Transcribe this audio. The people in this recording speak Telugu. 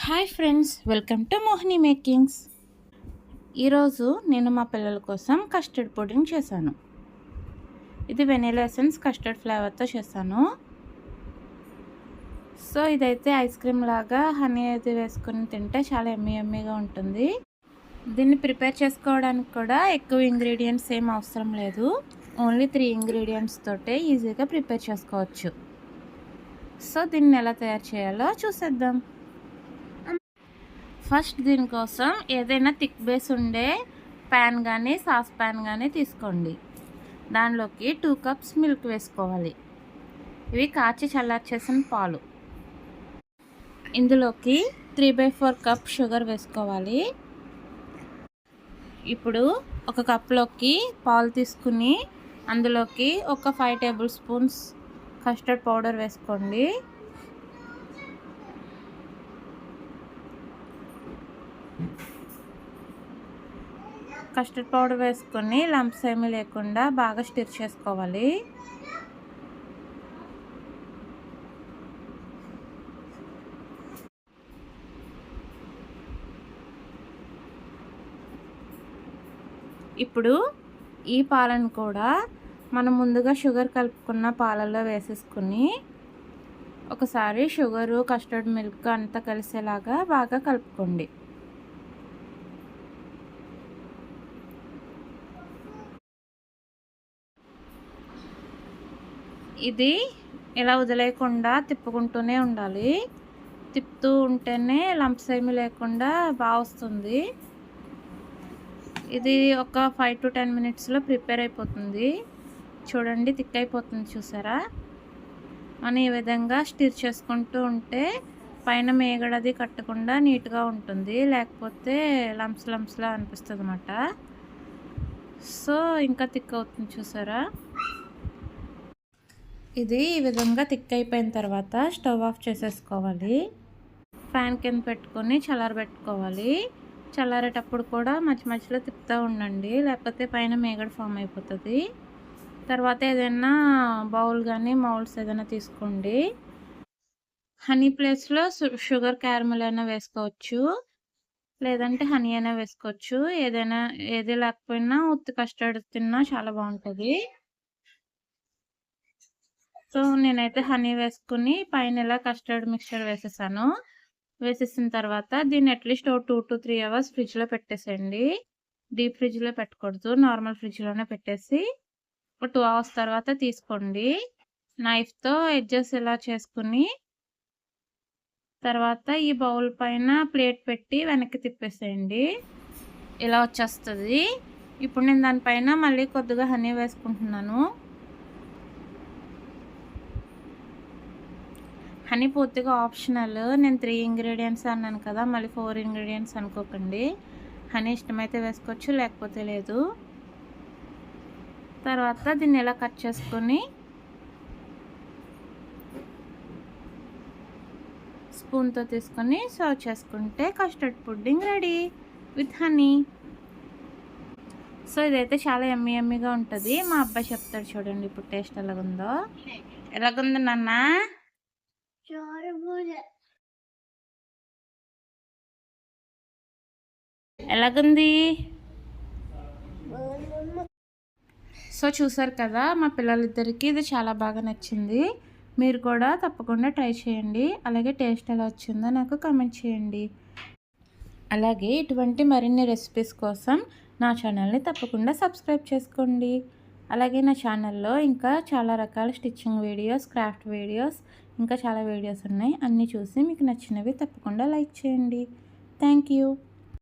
Hi friends, welcome to Mohini makings. ఈరోజు నేను మా పిల్లల కోసం కస్టర్డ్ పుడింగ్ చేశాను. ఇది వెనిలా ఎసెన్స్ కస్టర్డ్ ఫ్లేవర్తో చేశాను. సో ఇదైతే ఐస్ క్రీమ్ లాగా హనీ అయితే వేసుకొని తింటే చాలా యమ్మీగా ఉంటుంది. దీన్ని ప్రిపేర్ చేసుకోవడానికి కూడా ఎక్కువ ఇంగ్రీడియంట్స్ ఏం అవసరం లేదు. ఓన్లీ 3 ఇంగ్రీడియంట్స్ తోటే ఈజీగా ప్రిపేర్ చేసుకోవచ్చు. సో దీన్ని ఎలా తయారు చేయాలో చూసేద్దాం. ఫస్ట్ దీనికోసం ఏదైనా థిక్ బేస్ ఉండే ప్యాన్ కానీ సాస్ ప్యాన్ కానీ తీసుకోండి. దానిలోకి 2 కప్స్ మిల్క్ వేసుకోవాలి. ఇవి కాచి చల్లార్చేసిన పాలు. ఇందులోకి 3/4 కప్ షుగర్ వేసుకోవాలి. ఇప్పుడు ఒక కప్లోకి పాలు తీసుకుని అందులోకి ఒక 5 టేబుల్ స్పూన్స్ కస్టర్డ్ పౌడర్ వేసుకోండి. కస్టర్డ్ పౌడర్ వేసుకొని లంప్స్ ఏమీ లేకుండా బాగా స్టిర్ చేసుకోవాలి. ఇప్పుడు ఈ పాలను కూడా మనం ముందుగా షుగర్ కలుపుకున్న పాలల్లో వేసేసుకుని ఒకసారి షుగరు కస్టర్డ్ మిల్క్ అంతా కలిసేలాగా బాగా కలుపుకోండి. ఇది ఇలా వదిలేయకుండా తిప్పుకుంటూనే ఉండాలి. తిప్పుతూ ఉంటేనే లంప్స్ ఏమీ లేకుండా బాగా వస్తుంది. ఇది ఒక 5 to 10 మినిట్స్లో ప్రిపేర్ అయిపోతుంది. చూడండి, థిక్ అయిపోతుంది చూసారా. మనం ఈ విధంగా స్టిర్ చేసుకుంటూ ఉంటే పైన మేగడది కట్టకుండా నీట్గా ఉంటుంది, లేకపోతే లంప్స్లా అనిపిస్తుంది అన్నమాట. సో ఇంకా థిక్ అవుతుంది చూసారా. ఇది ఈ విధంగా థిక్ అయిపోయిన తర్వాత స్టవ్ ఆఫ్ చేసేసుకోవాలి. ఫ్యాన్ కింద పెట్టుకొని చల్లారబెట్టుకోవాలి. చల్లారేటప్పుడు కూడా మధ్యలో తిప్పుతూ ఉండండి, లేకపోతే పైన మేగడ ఫామ్ అయిపోతుంది. తర్వాత ఏదైనా బౌల్ కానీ మౌల్డ్స్ ఏదైనా తీసుకోండి. హనీ ప్లేస్లో షుగర్ క్యారమెల్ అయినా వేసుకోవచ్చు, లేదంటే హనీ అయినా వేసుకోవచ్చు. ఏది లేకపోయినా ఉత్తి కస్టర్డ్ తిన్నా చాలా బాగుంటుంది. సో నేనైతే హనీ వేసుకుని పైన ఇలా కస్టర్డ్ మిక్చర్ వేసేసిన తర్వాత దీన్ని అట్లీస్ట్ 2 to 3 అవర్స్ ఫ్రిడ్జ్లో పెట్టేసేయండి. డీప్ ఫ్రిడ్జ్లో పెట్టకూడదు, నార్మల్ ఫ్రిడ్జ్లోనే పెట్టేసి ఒక 2 అవర్స్ తర్వాత తీసుకోండి. నైఫ్తో ఎడ్జెస్ ఇలా చేసుకుని తర్వాత ఈ బౌల్ పైన ప్లేట్ పెట్టి వెనక్కి తిప్పేసేయండి. ఇలా వచ్చేస్తుంది. ఇప్పుడు నేను దానిపైన మళ్ళీ కొద్దిగా హనీ వేసుకుంటున్నాను. హనీ పూర్తిగా ఆప్షనల్. నేను 3 ఇంగ్రీడియంట్స్ అన్నాను కదా, మళ్ళీ 4 ఇంగ్రీడియంట్స్ అనుకోకండి. హనీ ఇష్టమైతే వేసుకోవచ్చు, లేకపోతే లేదు. తర్వాత దీన్ని ఇలా కట్ చేసుకొని స్పూన్తో తీసుకొని సర్వ్ చేసుకుంటే custard pudding ready with honey. So ఇదైతే చాలా యమ్మీగా ఉంటుంది. మా అబ్బాయి చెప్తాడు చూడండి ఇప్పుడు టేస్ట్ ఎలాగుందో నాన్న. ఎలాగుంది? సో చూసారు కదా, మా పిల్లలిద్దరికీ ఇది చాలా బాగా నచ్చింది. మీరు కూడా తప్పకుండా ట్రై చేయండి. అలాగే టేస్ట్ ఎలా వచ్చిందో నాకు కామెంట్ చేయండి. అలాగే ఇటువంటి మరిన్ని రెసిపీస్ కోసం నా ఛానల్ని తప్పకుండా సబ్స్క్రైబ్ చేసుకోండి. అలాగే నా ఛానల్లో ఇంకా చాలా రకాల స్టిచ్చింగ్ వీడియోస్, క్రాఫ్ట్ వీడియోస్, ఇంకా చాలా వీడియోస్ ఉన్నాయి. అన్నీ చూసి మీకు నచ్చినవి తప్పకుండా లైక్ చేయండి. Thank you.